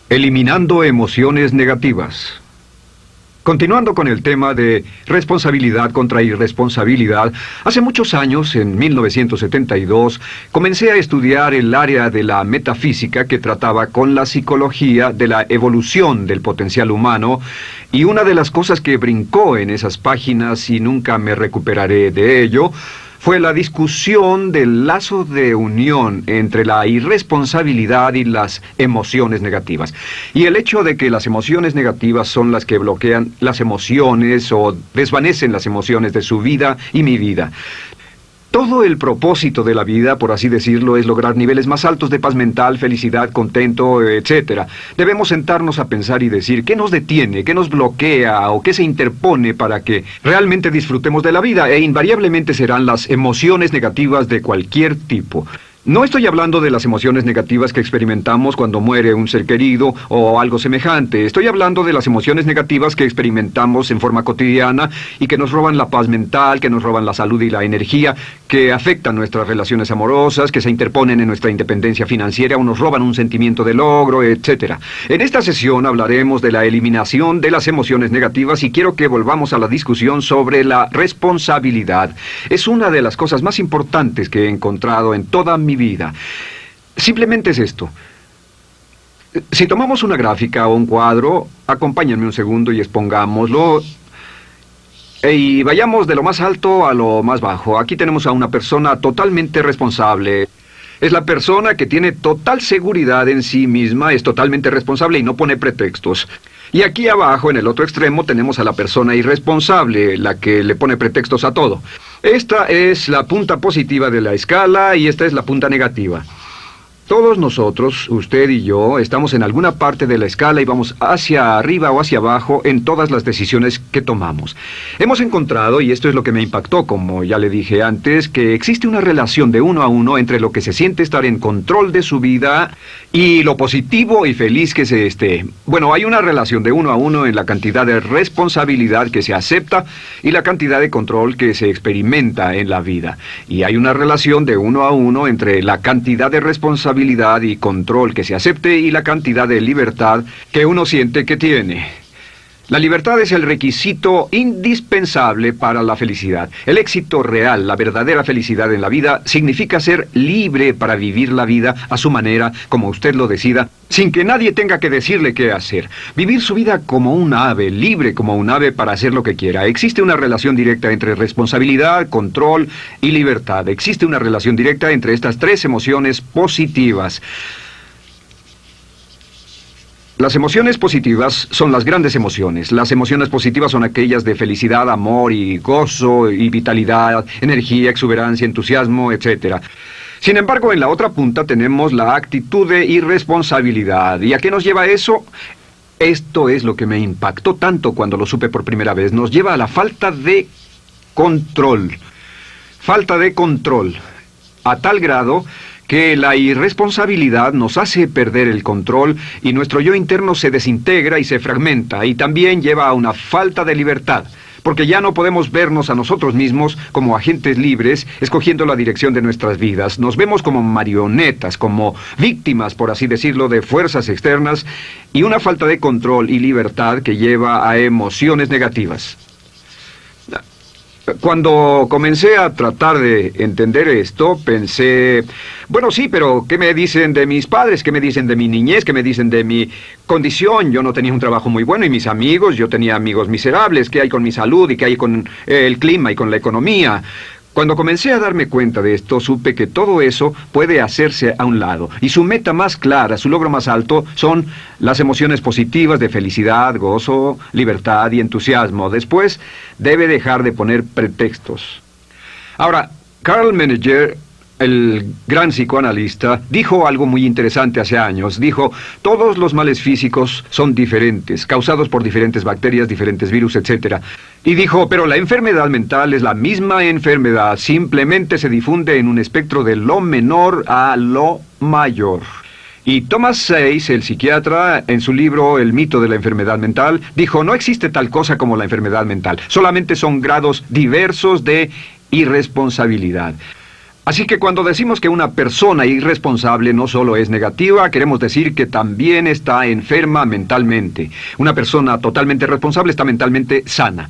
Eliminando emociones negativas. Continuando con el tema de responsabilidad contra irresponsabilidad, hace muchos años, en 1972, comencé a estudiar el área de la metafísica que trataba con la psicología de la evolución del potencial humano, y una de las cosas que brincó en esas páginas, y nunca me recuperaré de ello, fue la discusión del lazo de unión entre la irresponsabilidad y las emociones negativas. Y el hecho de que las emociones negativas son las que bloquean las emociones o desvanecen las emociones de su vida y mi vida. Todo el propósito de la vida, por así decirlo, es lograr niveles más altos de paz mental, felicidad, contento, etc. Debemos sentarnos a pensar y decir qué nos detiene, qué nos bloquea o qué se interpone para que realmente disfrutemos de la vida, e invariablemente serán las emociones negativas de cualquier tipo. No estoy hablando de las emociones negativas que experimentamos cuando muere un ser querido o algo semejante. Estoy hablando de las emociones negativas que experimentamos en forma cotidiana y que nos roban la paz mental, que nos roban la salud y la energía, que afectan nuestras relaciones amorosas, que se interponen en nuestra independencia financiera o nos roban un sentimiento de logro, etc. En esta sesión hablaremos de la eliminación de las emociones negativas y quiero que volvamos a la discusión sobre la responsabilidad. Es una de las cosas más importantes que he encontrado en toda mi vida. Simplemente es esto. Si tomamos una gráfica o un cuadro, acompáñenme un segundo y expongámoslo. Y vayamos de lo más alto a lo más bajo. Aquí tenemos a una persona totalmente responsable. Es la persona que tiene total seguridad en sí misma, es totalmente responsable y no pone pretextos. Y aquí abajo, en el otro extremo, tenemos a la persona irresponsable, la que le pone pretextos a todo. Esta es la punta positiva de la escala y esta es la punta negativa. Todos nosotros, usted y yo, estamos en alguna parte de la escala y vamos hacia arriba o hacia abajo en todas las decisiones que tomamos. Hemos encontrado, y esto es lo que me impactó, como ya le dije antes, que existe una relación de uno a uno entre lo que se siente estar en control de su vida y lo positivo y feliz que se esté. Bueno, hay una relación de uno a uno en la cantidad de responsabilidad que se acepta y la cantidad de control que se experimenta en la vida. Y hay una relación de uno a uno entre la cantidad de responsabilidad y control que se acepte y la cantidad de libertad que uno siente que tiene. La libertad es el requisito indispensable para la felicidad. El éxito real, la verdadera felicidad en la vida, significa ser libre para vivir la vida a su manera, como usted lo decida, sin que nadie tenga que decirle qué hacer. Vivir su vida como un ave, libre como un ave para hacer lo que quiera. Existe una relación directa entre responsabilidad, control y libertad. Existe una relación directa entre estas tres emociones positivas. Las emociones positivas son las grandes emociones. Las emociones positivas son aquellas de felicidad, amor y gozo y vitalidad, energía, exuberancia, entusiasmo, etc. Sin embargo, en la otra punta tenemos la actitud de irresponsabilidad. ¿Y a qué nos lleva eso? Esto es lo que me impactó tanto cuando lo supe por primera vez. Nos lleva a la falta de control. Falta de control. A tal grado que la irresponsabilidad nos hace perder el control y nuestro yo interno se desintegra y se fragmenta, y también lleva a una falta de libertad, porque ya no podemos vernos a nosotros mismos como agentes libres, escogiendo la dirección de nuestras vidas. Nos vemos como marionetas, como víctimas, por así decirlo, de fuerzas externas, y una falta de control y libertad que lleva a emociones negativas. Cuando comencé a tratar de entender esto, pensé, bueno, sí, pero ¿qué me dicen de mis padres? ¿Qué me dicen de mi niñez? ¿Qué me dicen de mi condición? Yo no tenía un trabajo muy bueno y mis amigos, yo tenía amigos miserables. ¿Qué hay con mi salud y qué hay con el clima y con la economía? Cuando comencé a darme cuenta de esto, supe que todo eso puede hacerse a un lado. Y su meta más clara, su logro más alto, son las emociones positivas de felicidad, gozo, libertad y entusiasmo. Después, debe dejar de poner pretextos. Ahora, Carl Menninger, el gran psicoanalista, dijo algo muy interesante hace años. Dijo, todos los males físicos son diferentes, causados por diferentes bacterias, diferentes virus, etc. Y dijo, pero la enfermedad mental es la misma enfermedad, simplemente se difunde en un espectro de lo menor a lo mayor. Y Thomas Sayce, el psiquiatra, en su libro El mito de la enfermedad mental, dijo, no existe tal cosa como la enfermedad mental, solamente son grados diversos de irresponsabilidad. Así que cuando decimos que una persona irresponsable no solo es negativa, queremos decir que también está enferma mentalmente. Una persona totalmente responsable está mentalmente sana.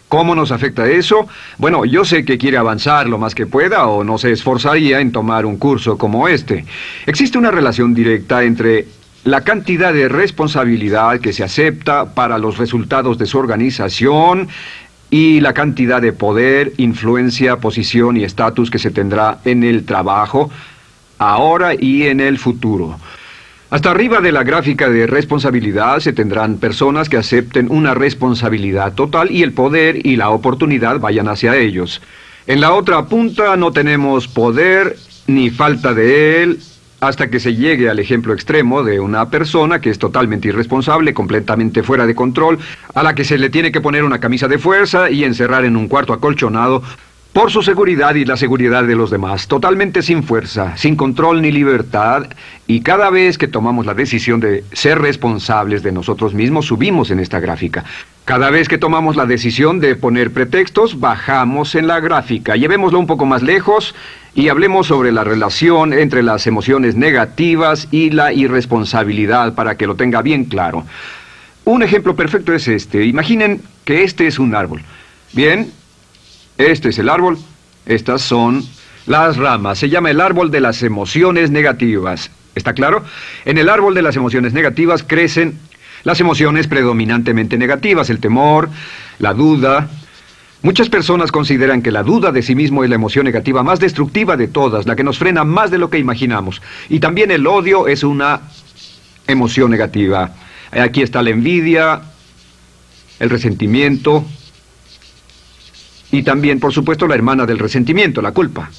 ¿Cómo nos afecta eso? Bueno, yo sé que quiere avanzar lo más que pueda o no se esforzaría en tomar un curso como este. Existe una relación directa entre la cantidad de responsabilidad que se acepta para los resultados de su organización y la cantidad de poder, influencia, posición y estatus que se tendrá en el trabajo, ahora y en el futuro. Hasta arriba de la gráfica de responsabilidad se tendrán personas que acepten una responsabilidad total y el poder y la oportunidad vayan hacia ellos. En la otra punta no tenemos poder ni falta de él, hasta que se llegue al ejemplo extremo de una persona que es totalmente irresponsable, completamente fuera de control, a la que se le tiene que poner una camisa de fuerza y encerrar en un cuarto acolchonado por su seguridad y la seguridad de los demás, totalmente sin fuerza, sin control ni libertad, y cada vez que tomamos la decisión de ser responsables de nosotros mismos, subimos en esta gráfica. Cada vez que tomamos la decisión de poner pretextos, bajamos en la gráfica. Llevémoslo un poco más lejos y hablemos sobre la relación entre las emociones negativas y la irresponsabilidad para que lo tenga bien claro. Un ejemplo perfecto es este. Imaginen que este es un árbol. Bien, este es el árbol. Estas son las ramas. Se llama el árbol de las emociones negativas. ¿Está claro? En el árbol de las emociones negativas crecen las emociones predominantemente negativas, el temor, la duda. Muchas personas consideran que la duda de sí mismo es la emoción negativa más destructiva de todas, la que nos frena más de lo que imaginamos. Y también el odio es una emoción negativa. Aquí está la envidia, el resentimiento y también, por supuesto, la hermana del resentimiento, la culpa.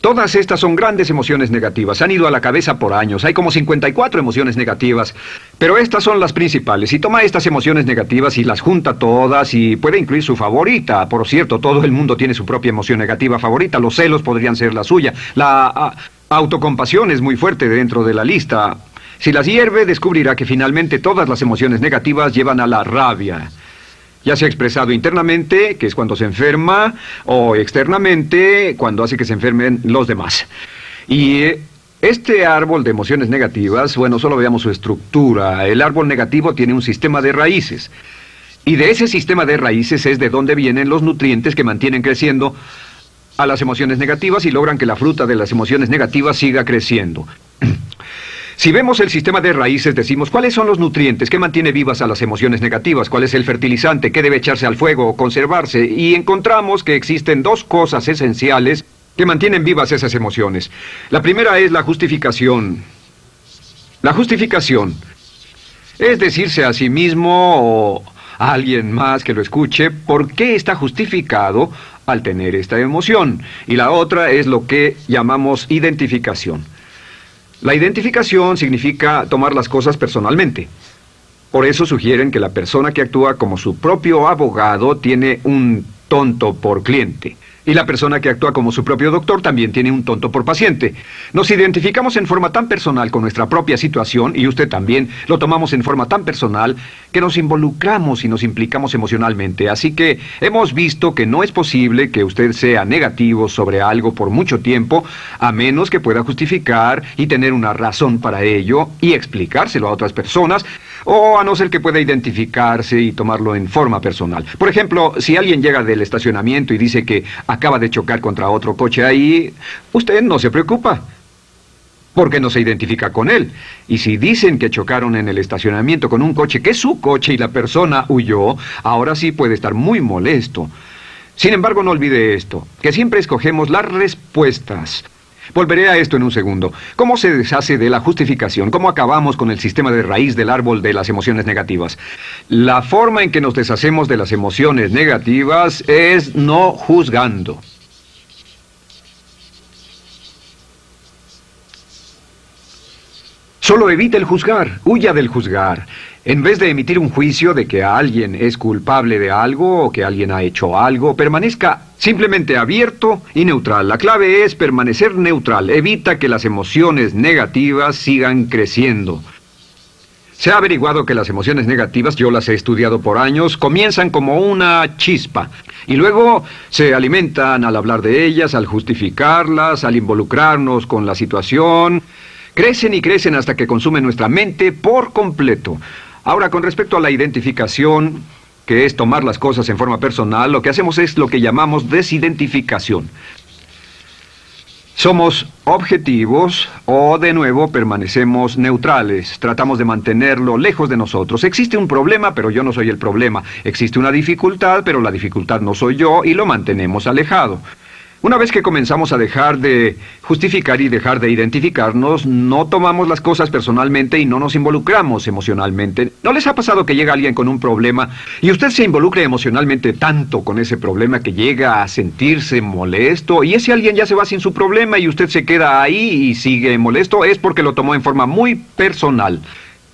Todas estas son grandes emociones negativas. Han ido a la cabeza por años. Hay como 54 emociones negativas. Pero estas son las principales. Si toma estas emociones negativas y las junta todas y puede incluir su favorita. Por cierto, todo el mundo tiene su propia emoción negativa favorita. Los celos podrían ser la suya. La autocompasión es muy fuerte dentro de la lista. Si las hierve, descubrirá que finalmente todas las emociones negativas llevan a la rabia. Ya sea expresado internamente, que es cuando se enferma, o externamente, cuando hace que se enfermen los demás. Y este árbol de emociones negativas, bueno, solo veamos su estructura. El árbol negativo tiene un sistema de raíces. Y de ese sistema de raíces es de donde vienen los nutrientes que mantienen creciendo a las emociones negativas y logran que la fruta de las emociones negativas siga creciendo. Si vemos el sistema de raíces, decimos, ¿cuáles son los nutrientes que mantiene vivas a las emociones negativas? ¿Cuál es el fertilizante? ¿Qué debe echarse al fuego o conservarse? Y encontramos que existen dos cosas esenciales que mantienen vivas esas emociones. La primera es la justificación. La justificación es decirse a sí mismo o a alguien más que lo escuche por qué está justificado al tener esta emoción. Y la otra es lo que llamamos identificación. La identificación significa tomar las cosas personalmente. Por eso sugieren que la persona que actúa como su propio abogado tiene un tonto por cliente. Y la persona que actúa como su propio doctor también tiene un tonto por paciente. Nos identificamos en forma tan personal con nuestra propia situación, y usted también, lo tomamos en forma tan personal, que nos involucramos y nos implicamos emocionalmente. Así que hemos visto que no es posible que usted sea negativo sobre algo por mucho tiempo, a menos que pueda justificar y tener una razón para ello y explicárselo a otras personas, o a no ser que pueda identificarse y tomarlo en forma personal. Por ejemplo, si alguien llega del estacionamiento y dice que acaba de chocar contra otro coche ahí, usted no se preocupa, porque no se identifica con él. Y si dicen que chocaron en el estacionamiento con un coche que es su coche y la persona huyó, ahora sí puede estar muy molesto. Sin embargo, no olvide esto, que siempre escogemos las respuestas. Volveré a esto en un segundo. ¿Cómo se deshace de la justificación? ¿Cómo acabamos con el sistema de raíz del árbol de las emociones negativas? La forma en que nos deshacemos de las emociones negativas es no juzgando. Solo evite el juzgar, huya del juzgar. En vez de emitir un juicio de que alguien es culpable de algo o que alguien ha hecho algo, permanezca simplemente abierto y neutral. La clave es permanecer neutral. Evita que las emociones negativas sigan creciendo. Se ha averiguado que las emociones negativas, yo las he estudiado por años, comienzan como una chispa y luego se alimentan al hablar de ellas, al justificarlas, al involucrarnos con la situación. Crecen y crecen hasta que consumen nuestra mente por completo. Ahora, con respecto a la identificación, que es tomar las cosas en forma personal, lo que hacemos es lo que llamamos desidentificación. Somos objetivos o, de nuevo, permanecemos neutrales. Tratamos de mantenerlo lejos de nosotros. Existe un problema, pero yo no soy el problema. Existe una dificultad, pero la dificultad no soy yo, y lo mantenemos alejado. Una vez que comenzamos a dejar de justificar y dejar de identificarnos, no tomamos las cosas personalmente y no nos involucramos emocionalmente. ¿No les ha pasado que llega alguien con un problema y usted se involucra emocionalmente tanto con ese problema que llega a sentirse molesto y ese alguien ya se va sin su problema y usted se queda ahí y sigue molesto? Es porque lo tomó en forma muy personal.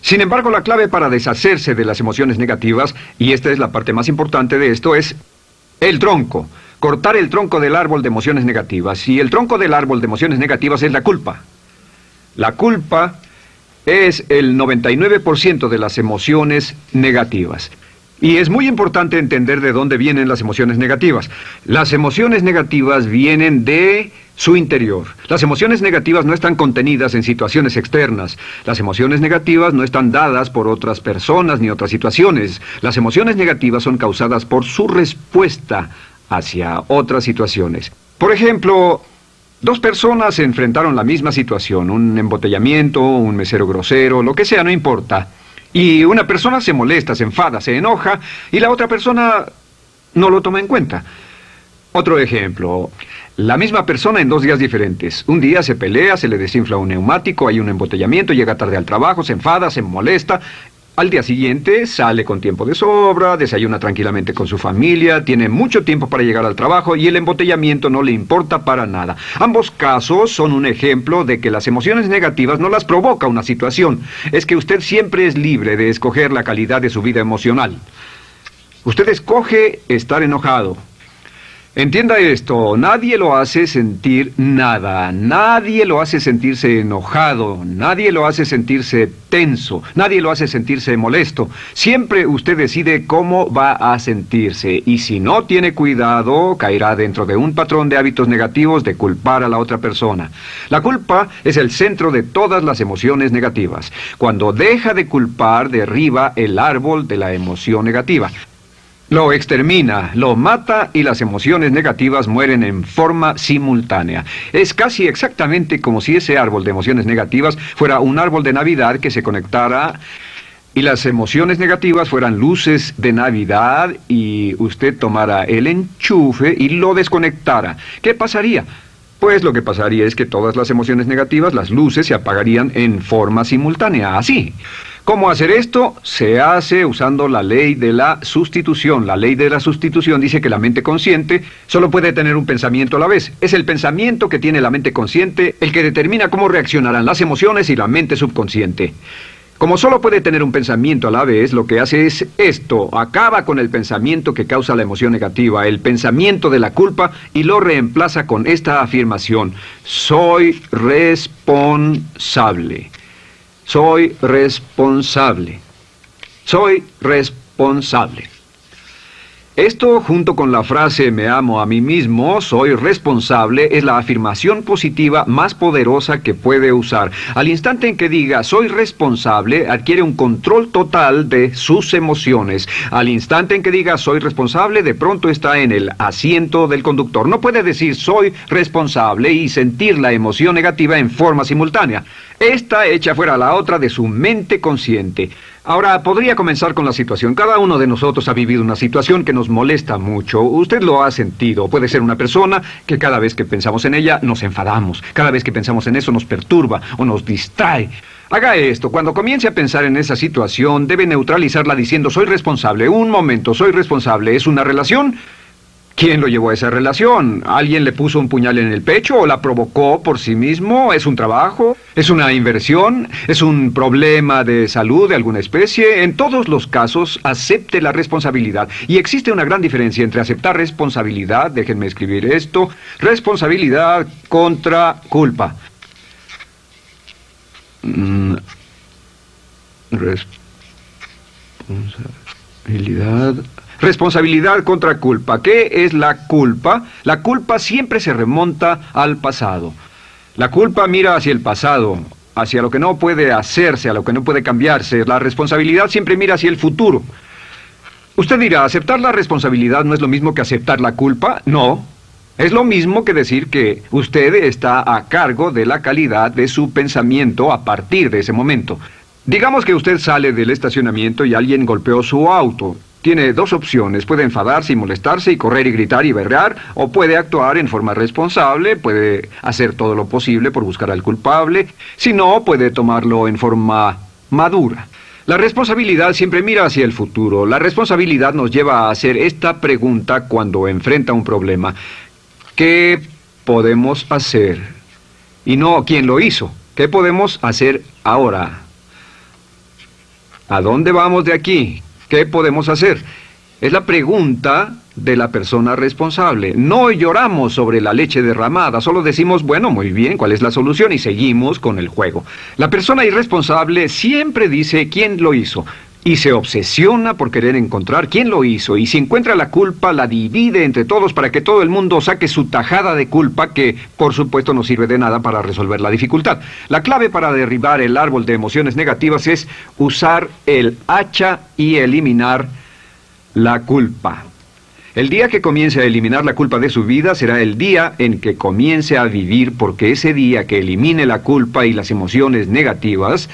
Sin embargo, la clave para deshacerse de las emociones negativas, y esta es la parte más importante de esto, es el tronco. Cortar el tronco del árbol de emociones negativas. Y el tronco del árbol de emociones negativas es la culpa. La culpa es el 99% de las emociones negativas. Y es muy importante entender de dónde vienen las emociones negativas. Las emociones negativas vienen de su interior. Las emociones negativas no están contenidas en situaciones externas. Las emociones negativas no están dadas por otras personas ni otras situaciones. Las emociones negativas son causadas por su respuesta hacia otras situaciones. Por ejemplo, dos personas se enfrentaron a la misma situación, un embotellamiento, un mesero grosero, lo que sea, no importa. Y una persona se molesta, se enfada, se enoja, y la otra persona no lo toma en cuenta. Otro ejemplo, la misma persona en 2 días diferentes. Un día se pelea, se le desinfla un neumático, hay un embotellamiento, llega tarde al trabajo, se enfada, se molesta. Al día siguiente sale con tiempo de sobra, desayuna tranquilamente con su familia, tiene mucho tiempo para llegar al trabajo y el embotellamiento no le importa para nada. Ambos casos son un ejemplo de que las emociones negativas no las provoca una situación. Es que usted siempre es libre de escoger la calidad de su vida emocional. Usted escoge estar enojado. Entienda esto, nadie lo hace sentir nada, nadie lo hace sentirse enojado, nadie lo hace sentirse tenso, nadie lo hace sentirse molesto. Siempre usted decide cómo va a sentirse y si no tiene cuidado, caerá dentro de un patrón de hábitos negativos de culpar a la otra persona. La culpa es el centro de todas las emociones negativas. Cuando deja de culpar, derriba el árbol de la emoción negativa. Lo extermina, lo mata y las emociones negativas mueren en forma simultánea. Es casi exactamente como si ese árbol de emociones negativas fuera un árbol de Navidad que se conectara y las emociones negativas fueran luces de Navidad y usted tomara el enchufe y lo desconectara. ¿Qué pasaría? Pues lo que pasaría es que todas las emociones negativas, las luces, se apagarían en forma simultánea, así. ¿Cómo hacer esto? Se hace usando la ley de la sustitución. La ley de la sustitución dice que la mente consciente solo puede tener un pensamiento a la vez. Es el pensamiento que tiene la mente consciente el que determina cómo reaccionarán las emociones y la mente subconsciente. Como solo puede tener un pensamiento a la vez, lo que hace es esto: acaba con el pensamiento que causa la emoción negativa, el pensamiento de la culpa, y lo reemplaza con esta afirmación: soy responsable. Soy responsable. Soy responsable. Esto, junto con la frase me amo a mí mismo, soy responsable, es la afirmación positiva más poderosa que puede usar. Al instante en que diga soy responsable, adquiere un control total de sus emociones. Al instante en que diga soy responsable, de pronto está en el asiento del conductor. No puede decir soy responsable y sentir la emoción negativa en forma simultánea. Esta echa fuera la otra de su mente consciente. Ahora, podría comenzar con la situación. Cada uno de nosotros ha vivido una situación que nos molesta mucho. Usted lo ha sentido. Puede ser una persona que cada vez que pensamos en ella nos enfadamos. Cada vez que pensamos en eso nos perturba o nos distrae. Haga esto. Cuando comience a pensar en esa situación, debe neutralizarla diciendo soy responsable. Un momento, soy responsable. ¿Es una relación? ¿Quién lo llevó a esa relación? ¿Alguien le puso un puñal en el pecho o la provocó por sí mismo? ¿Es un trabajo? ¿Es una inversión? ¿Es un problema de salud de alguna especie? En todos los casos, acepte la responsabilidad. Y existe una gran diferencia entre aceptar responsabilidad, déjenme escribir esto, responsabilidad contra culpa. Responsabilidad. Responsabilidad contra culpa. ¿Qué es la culpa? La culpa siempre se remonta al pasado. La culpa mira hacia el pasado, hacia lo que no puede hacerse, a lo que no puede cambiarse. La responsabilidad siempre mira hacia el futuro. Usted dirá, ¿aceptar la responsabilidad no es lo mismo que aceptar la culpa? No. Es lo mismo que decir que usted está a cargo de la calidad de su pensamiento a partir de ese momento. Digamos que usted sale del estacionamiento y alguien golpeó su auto. Tiene dos opciones: puede enfadarse y molestarse y correr y gritar y berrear, o puede actuar en forma responsable, puede hacer todo lo posible por buscar al culpable. Si no, puede tomarlo en forma madura. La responsabilidad siempre mira hacia el futuro. La responsabilidad nos lleva a hacer esta pregunta cuando enfrenta un problema: ¿qué podemos hacer? Y no ¿quién lo hizo? ¿Qué podemos hacer ahora? ¿A dónde vamos de aquí? ¿Qué podemos hacer? Es la pregunta de la persona responsable. No lloramos sobre la leche derramada, solo decimos, bueno, muy bien, ¿cuál es la solución? Y seguimos con el juego. La persona irresponsable siempre dice quién lo hizo y se obsesiona por querer encontrar quién lo hizo, y si encuentra la culpa la divide entre todos para que todo el mundo saque su tajada de culpa, que por supuesto no sirve de nada para resolver la dificultad. La clave para derribar el árbol de emociones negativas es usar el hacha y eliminar la culpa. El día que comience a eliminar la culpa de su vida será el día en que comience a vivir, porque ese día que elimine la culpa y las emociones negativas,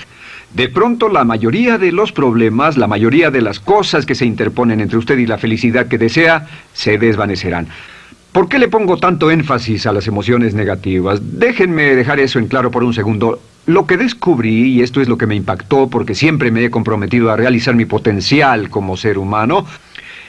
de pronto la mayoría de los problemas, la mayoría de las cosas que se interponen entre usted y la felicidad que desea, se desvanecerán. ¿Por qué le pongo tanto énfasis a las emociones negativas? Déjenme dejar eso en claro por un segundo. Lo que descubrí, y esto es lo que me impactó porque siempre me he comprometido a realizar mi potencial como ser humano,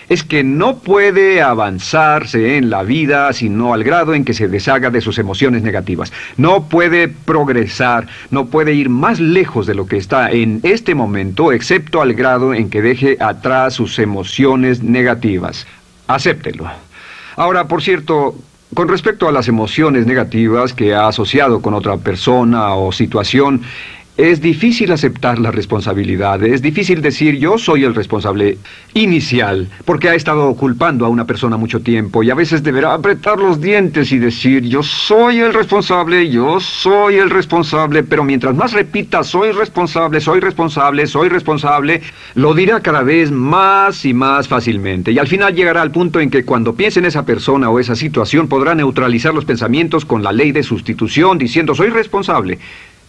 es que no puede avanzarse en la vida sino al grado en que se deshaga de sus emociones negativas. No puede progresar, no puede ir más lejos de lo que está en este momento, excepto al grado en que deje atrás sus emociones negativas. Acéptelo. Ahora, por cierto, con respecto a las emociones negativas que ha asociado con otra persona o situación, es difícil aceptar la responsabilidad, es difícil decir yo soy el responsable inicial, porque ha estado culpando a una persona mucho tiempo y a veces deberá apretar los dientes y decir yo soy el responsable, pero mientras más repita soy responsable, lo dirá cada vez más y más fácilmente, y al final llegará al punto en que cuando piense en esa persona o esa situación podrá neutralizar los pensamientos con la ley de sustitución diciendo soy responsable.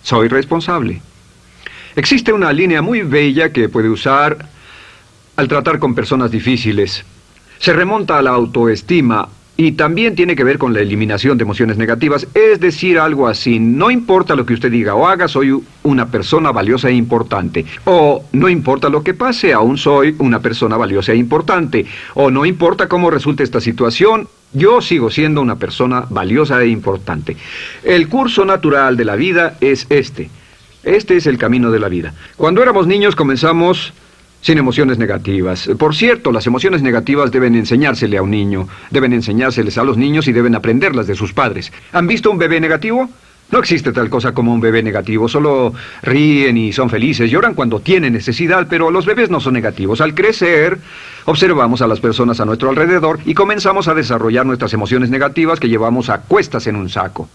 Soy responsable. Existe una línea muy bella que puede usar al tratar con personas difíciles. Se remonta a la autoestima y también tiene que ver con la eliminación de emociones negativas. Es decir, algo así: no importa lo que usted diga o haga, soy una persona valiosa e importante. O no importa lo que pase, aún soy una persona valiosa e importante. O no importa cómo resulte esta situación, yo sigo siendo una persona valiosa e importante. El curso natural de la vida es este. Este es el camino de la vida. Cuando éramos niños comenzamos sin emociones negativas. Por cierto, las emociones negativas deben enseñársele a un niño, deben enseñárseles a los niños y deben aprenderlas de sus padres. ¿Han visto un bebé negativo? No existe tal cosa como un bebé negativo, solo ríen y son felices, lloran cuando tienen necesidad, pero los bebés no son negativos. Al crecer, observamos a las personas a nuestro alrededor y comenzamos a desarrollar nuestras emociones negativas que llevamos a cuestas en un saco.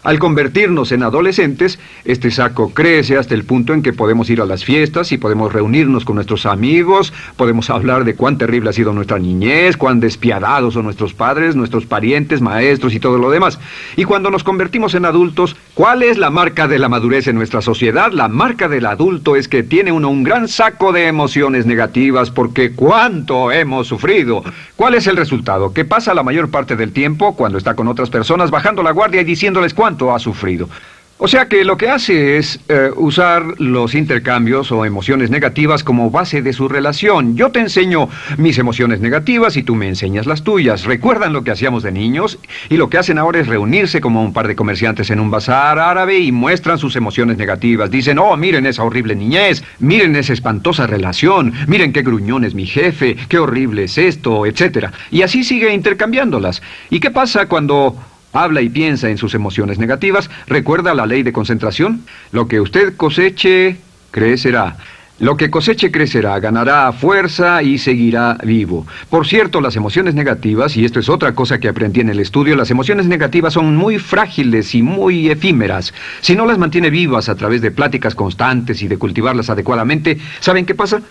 Al convertirnos en adolescentes, este saco crece hasta el punto en que podemos ir a las fiestas y podemos reunirnos con nuestros amigos, podemos hablar de cuán terrible ha sido nuestra niñez, cuán despiadados son nuestros padres, nuestros parientes, maestros y todo lo demás. Y cuando nos convertimos en adultos, ¿cuál es la marca de la madurez en nuestra sociedad? La marca del adulto es que tiene uno un gran saco de emociones negativas, porque ¿cuánto hemos sufrido? ¿Cuál es el resultado? Que pasa la mayor parte del tiempo, cuando está con otras personas, bajando la guardia y diciéndoles cuánto ha sufrido. O sea que lo que hace es usar los intercambios o emociones negativas como base de su relación. Yo te enseño mis emociones negativas y tú me enseñas las tuyas. ¿Recuerdan lo que hacíamos de niños? Y lo que hacen ahora es reunirse como un par de comerciantes en un bazar árabe y muestran sus emociones negativas. Dicen, oh, miren esa horrible niñez, miren esa espantosa relación, miren qué gruñón es mi jefe, qué horrible es esto, etc. Y así sigue intercambiándolas. ¿Y qué pasa cuando habla y piensa en sus emociones negativas? ¿Recuerda la ley de concentración? Lo que usted coseche, crecerá. Lo que coseche crecerá, ganará fuerza y seguirá vivo. Por cierto, las emociones negativas, y esto es otra cosa que aprendí en el estudio, las emociones negativas son muy frágiles y muy efímeras. Si no las mantiene vivas a través de pláticas constantes y de cultivarlas adecuadamente, ¿saben qué pasa?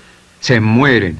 Se mueren.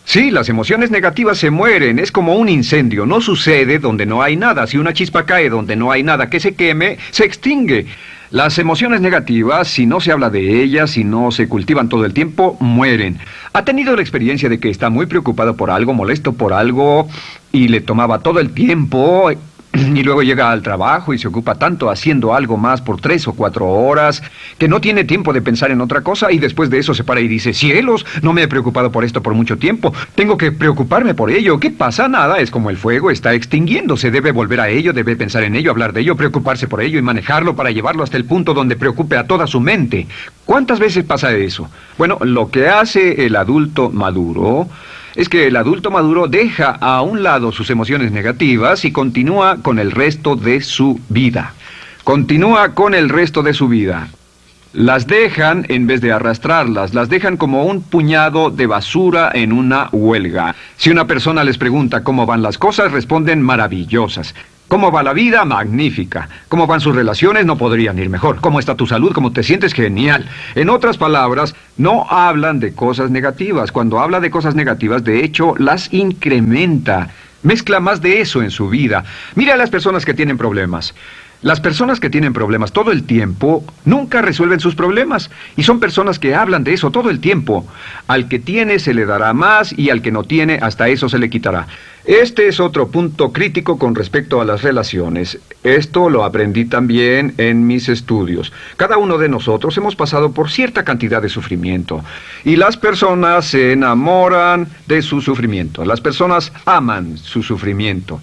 Sí, las emociones negativas se mueren, es como un incendio, no sucede donde no hay nada. Si una chispa cae donde no hay nada que se queme, se extingue. Las emociones negativas, si no se habla de ellas, si no se cultivan todo el tiempo, mueren. ¿Ha tenido la experiencia de que está muy preocupado por algo, molesto por algo, y le tomaba todo el tiempo, y luego llega al trabajo y se ocupa tanto haciendo algo más por 3 o 4 horas, que no tiene tiempo de pensar en otra cosa, y después de eso se para y dice, cielos, no me he preocupado por esto por mucho tiempo, tengo que preocuparme por ello? ¿Qué pasa? Nada, es como el fuego, está extinguiéndose, debe volver a ello, debe pensar en ello, hablar de ello, preocuparse por ello y manejarlo para llevarlo hasta el punto donde preocupe a toda su mente. ¿Cuántas veces pasa eso? Bueno, lo que hace el adulto maduro es que el adulto maduro deja a un lado sus emociones negativas y continúa con el resto de su vida. Continúa con el resto de su vida. Las dejan en vez de arrastrarlas, las dejan como un puñado de basura en una huelga. Si una persona les pregunta cómo van las cosas, responden maravillosas. ¿Cómo va la vida? Magnífica. ¿Cómo van sus relaciones? No podrían ir mejor. ¿Cómo está tu salud? ¿Cómo te sientes? Genial. En otras palabras, no hablan de cosas negativas. Cuando habla de cosas negativas, de hecho, las incrementa. Mezcla más de eso en su vida. Mira a las personas que tienen problemas. Las personas que tienen problemas todo el tiempo nunca resuelven sus problemas. Y son personas que hablan de eso todo el tiempo. Al que tiene se le dará más y al que no tiene hasta eso se le quitará. Este es otro punto crítico con respecto a las relaciones. Esto lo aprendí también en mis estudios. Cada uno de nosotros hemos pasado por cierta cantidad de sufrimiento. Y las personas se enamoran de su sufrimiento. Las personas aman su sufrimiento.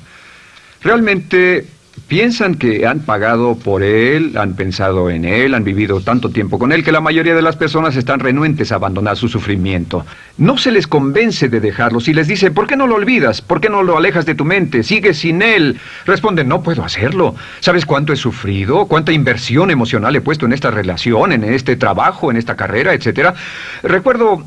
Realmente piensan que han pagado por él, han pensado en él, han vivido tanto tiempo con él que la mayoría de las personas están renuentes a abandonar su sufrimiento. No se les convence de dejarlo. Si les dice, ¿por qué no lo olvidas? ¿Por qué no lo alejas de tu mente? ¿Sigues sin él? Responden, no puedo hacerlo. ¿Sabes cuánto he sufrido? ¿Cuánta inversión emocional he puesto en esta relación, en este trabajo, en esta carrera, etcétera? Recuerdo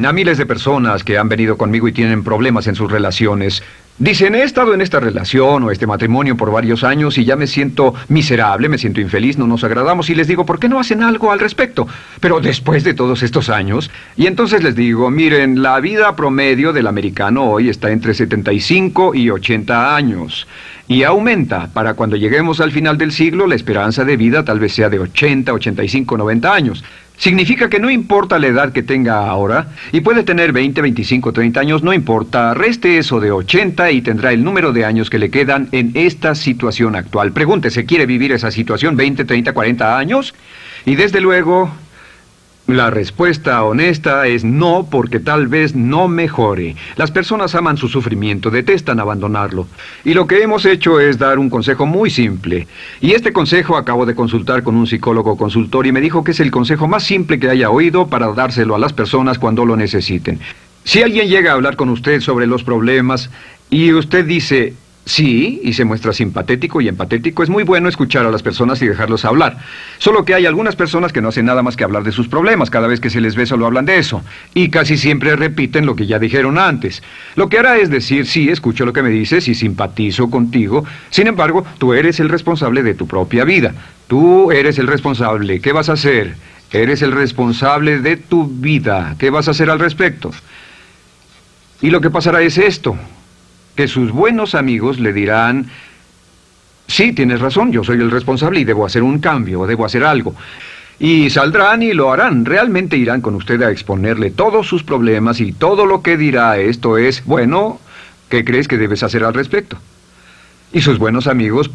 a miles de personas que han venido conmigo y tienen problemas en sus relaciones. Dicen, he estado en esta relación o este matrimonio por varios años y ya me siento miserable, me siento infeliz, no nos agradamos, y les digo, ¿por qué no hacen algo al respecto? Pero después de todos estos años, y entonces les digo, miren, la vida promedio del americano hoy está entre 75 y 80 años. Y aumenta. Para cuando lleguemos al final del siglo, la esperanza de vida tal vez sea de 80, 85, 90 años. Significa que no importa la edad que tenga ahora, y puede tener 20, 25, 30 años, no importa, reste eso de 80 y tendrá el número de años que le quedan en esta situación actual. Pregúntese, ¿quiere vivir esa situación 20, 30, 40 años? Y desde luego, la respuesta honesta es no, porque tal vez no mejore. Las personas aman su sufrimiento, detestan abandonarlo. Y lo que hemos hecho es dar un consejo muy simple. Y este consejo acabo de consultar con un psicólogo consultor y me dijo que es el consejo más simple que haya oído para dárselo a las personas cuando lo necesiten. Si alguien llega a hablar con usted sobre los problemas y usted dice sí, y se muestra simpatético y empatético, es muy bueno escuchar a las personas y dejarlos hablar. Solo que hay algunas personas que no hacen nada más que hablar de sus problemas. Cada vez que se les ve solo hablan de eso. Y casi siempre repiten lo que ya dijeron antes. Lo que hará es decir, sí, escucho lo que me dices y simpatizo contigo. Sin embargo, tú eres el responsable de tu propia vida. Tú eres el responsable. ¿Qué vas a hacer? Eres el responsable de tu vida. ¿Qué vas a hacer al respecto? Y lo que pasará es esto, que sus buenos amigos le dirán, sí, tienes razón, yo soy el responsable y debo hacer un cambio, debo hacer algo. Y saldrán y lo harán, realmente irán con usted a exponerle todos sus problemas y todo lo que dirá esto es, bueno, ¿qué crees que debes hacer al respecto? Y sus buenos amigos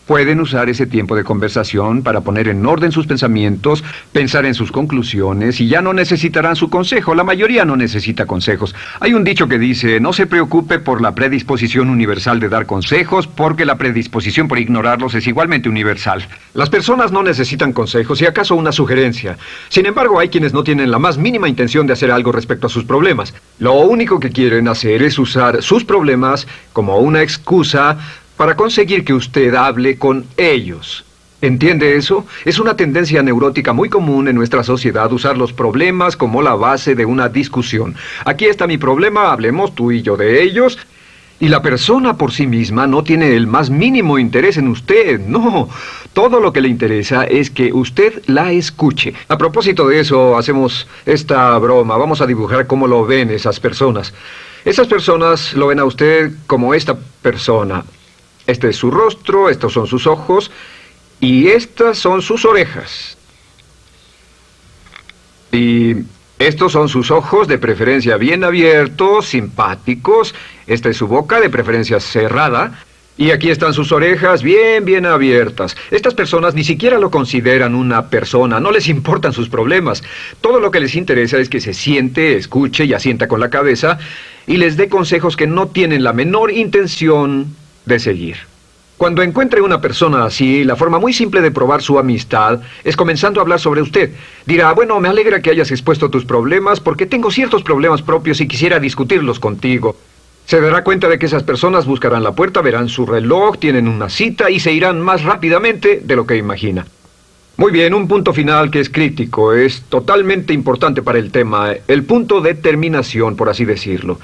pueden usar ese tiempo de conversación para poner en orden sus pensamientos, pensar en sus conclusiones, y ya no necesitarán su consejo. La mayoría no necesita consejos. Hay un dicho que dice, no se preocupe por la predisposición universal de dar consejos, porque la predisposición por ignorarlos es igualmente universal. Las personas no necesitan consejos, y acaso una sugerencia. Sin embargo, hay quienes no tienen la más mínima intención de hacer algo respecto a sus problemas. Lo único que quieren hacer es usar sus problemas como una excusa para conseguir que usted hable con ellos. ¿Entiende eso? Es una tendencia neurótica muy común en nuestra sociedad usar los problemas como la base de una discusión. Aquí está mi problema, hablemos tú y yo de ellos. Y la persona por sí misma no tiene el más mínimo interés en usted, no. Todo lo que le interesa es que usted la escuche. A propósito de eso, hacemos esta broma. Vamos a dibujar cómo lo ven esas personas. Esas personas lo ven a usted como esta persona. Este es su rostro, estos son sus ojos y estas son sus orejas. Y estos son sus ojos, de preferencia bien abiertos, simpáticos. Esta es su boca, de preferencia cerrada. Y aquí están sus orejas bien abiertas. Estas personas ni siquiera lo consideran una persona, no les importan sus problemas. Todo lo que les interesa es que se siente, escuche y asienta con la cabeza y les dé consejos que no tienen la menor intención de seguir. Cuando encuentre una persona así, la forma muy simple de probar su amistad es comenzando a hablar sobre usted. Dirá, bueno, me alegra que hayas expuesto tus problemas porque tengo ciertos problemas propios y quisiera discutirlos contigo. Se dará cuenta de que esas personas buscarán la puerta, verán su reloj, tienen una cita y se irán más rápidamente de lo que imagina. Muy bien, un punto final que es crítico, es totalmente importante para el tema, el punto de terminación, por así decirlo.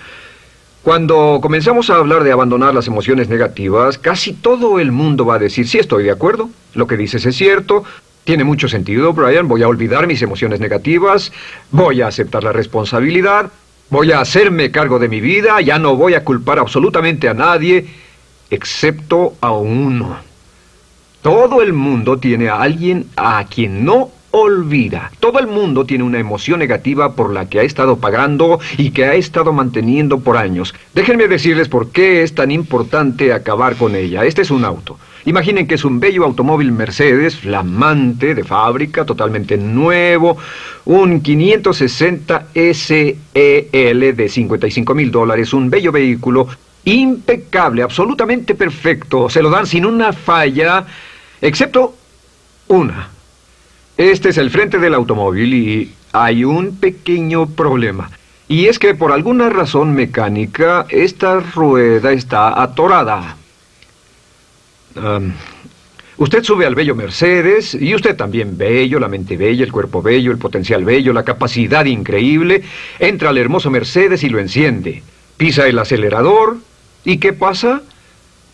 Cuando comenzamos a hablar de abandonar las emociones negativas, casi todo el mundo va a decir, sí, estoy de acuerdo, lo que dices es cierto, tiene mucho sentido, Brian, voy a olvidar mis emociones negativas, voy a aceptar la responsabilidad, voy a hacerme cargo de mi vida, ya no voy a culpar absolutamente a nadie, excepto a uno. Todo el mundo tiene a alguien a quien no olvida. Todo el mundo tiene una emoción negativa por la que ha estado pagando y que ha estado manteniendo por años. Déjenme decirles por qué es tan importante acabar con ella. Este es un auto. Imaginen que es un bello automóvil Mercedes, flamante, de fábrica, totalmente nuevo, un 560 SEL de $55,000, un bello vehículo, impecable, absolutamente perfecto. Se lo dan sin una falla, excepto una. Este es el frente del automóvil y hay un pequeño problema. Y es que por alguna razón mecánica, esta rueda está atorada. Usted sube al bello Mercedes, y usted también bello, la mente bella, el cuerpo bello, el potencial bello, la capacidad increíble. Entra al hermoso Mercedes y lo enciende. Pisa el acelerador, ¿y qué pasa?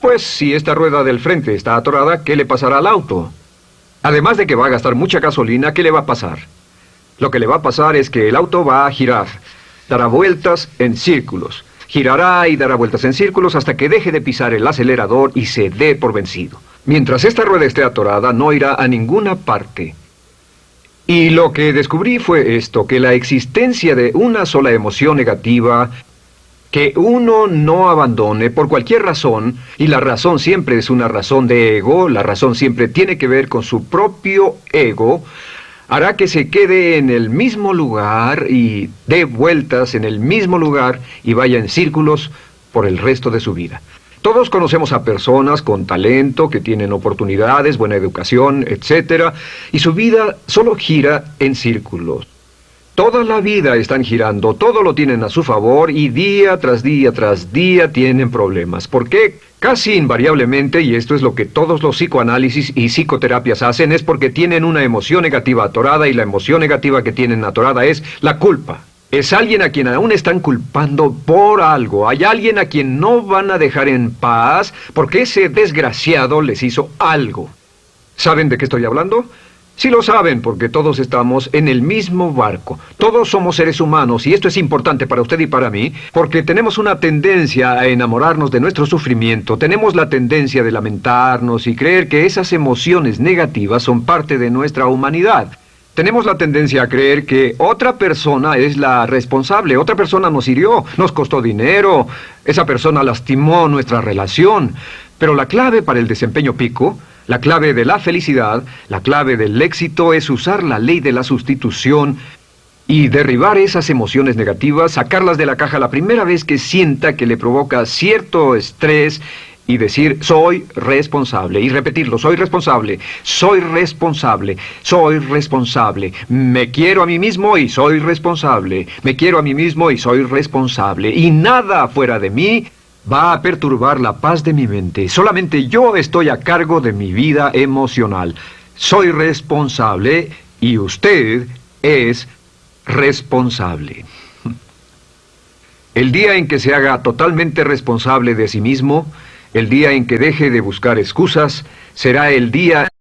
Pues si esta rueda del frente está atorada, ¿qué le pasará al auto? Además de que va a gastar mucha gasolina, ¿qué le va a pasar? Lo que le va a pasar es que el auto va a girar, dará vueltas en círculos. Girará y dará vueltas en círculos hasta que deje de pisar el acelerador y se dé por vencido. Mientras esta rueda esté atorada, no irá a ninguna parte. Y lo que descubrí fue esto, que la existencia de una sola emoción negativa que uno no abandone por cualquier razón, y la razón siempre es una razón de ego, la razón siempre tiene que ver con su propio ego, hará que se quede en el mismo lugar y dé vueltas en el mismo lugar y vaya en círculos por el resto de su vida. Todos conocemos a personas con talento, que tienen oportunidades, buena educación, etc., y su vida solo gira en círculos. Toda la vida están girando, todo lo tienen a su favor y día tras día tras día tienen problemas. ¿Por qué? Casi invariablemente, y esto es lo que todos los psicoanálisis y psicoterapias hacen, es porque tienen una emoción negativa atorada y la emoción negativa que tienen atorada es la culpa. Es alguien a quien aún están culpando por algo. Hay alguien a quien no van a dejar en paz porque ese desgraciado les hizo algo. ¿Saben de qué estoy hablando? Sí lo saben, porque todos estamos en el mismo barco. Todos somos seres humanos, y esto es importante para usted y para mí, porque tenemos una tendencia a enamorarnos de nuestro sufrimiento. Tenemos la tendencia de lamentarnos y creer que esas emociones negativas son parte de nuestra humanidad. Tenemos la tendencia a creer que otra persona es la responsable, otra persona nos hirió, nos costó dinero, esa persona lastimó nuestra relación. Pero la clave para el desempeño pico, la clave de la felicidad, la clave del éxito es usar la ley de la sustitución y derribar esas emociones negativas, sacarlas de la caja la primera vez que sienta que le provoca cierto estrés y decir, soy responsable, y repetirlo, soy responsable, soy responsable, soy responsable, me quiero a mí mismo y soy responsable, me quiero a mí mismo y soy responsable, y nada fuera de mí va a perturbar la paz de mi mente. Solamente yo estoy a cargo de mi vida emocional. soy responsable y usted es responsable. El día en que se haga totalmente responsable de sí mismo, el día en que deje de buscar excusas, será el día